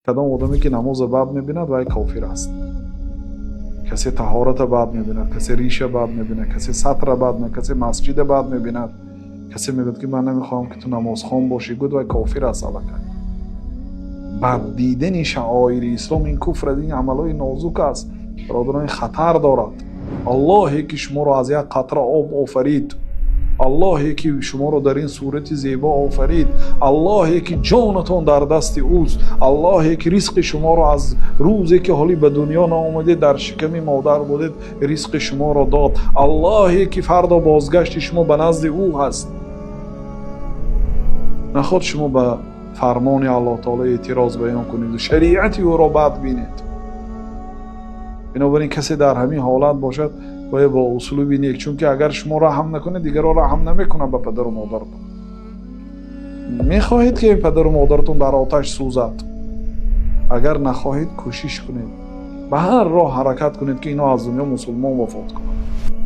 کدام آدمی که نماز بد میبیند وای کافر است. کسی طهارت بد میبیند، کسی ریش بد میبیند، کسی سطر بد میبیند، کسی مسجد بد میبیند، کسی میگه که من نمیخوام که تو نماز خوان باشی، گفت وای کافر است. بد دیدن شعائر اسلام این کفر، این عملای نازک است برادران، خطر دارد. اللهی که شما را از یک قطره آب آفرید، اللهی که شما را در این صورت زیبا آفرید، اللهی که جانتان در دست اوست، اللهی که رزق شما را از روزی که حالی به دنیا نآمدید در شکم مادر بودید رزق شما را داد، اللهی که فردا بازگشت شما به نزد او هست. نخواد شما به فرمان الله تعالی اعتراض بیان کنید و شریعت او را بد بینید. بنابراین کسی در همین حالت باشد باید با اسلوب نیک، چون که اگر شما رحم نکنید دیگر را رحم نمیکنه به پدر و مادرتون. میخواهید که پدر و مادرتون در آتش سوزد، اگر نخواهید کوشش کنید به هر راه حرکت کنید که اینا از دنیا مسلمان وفات کنند.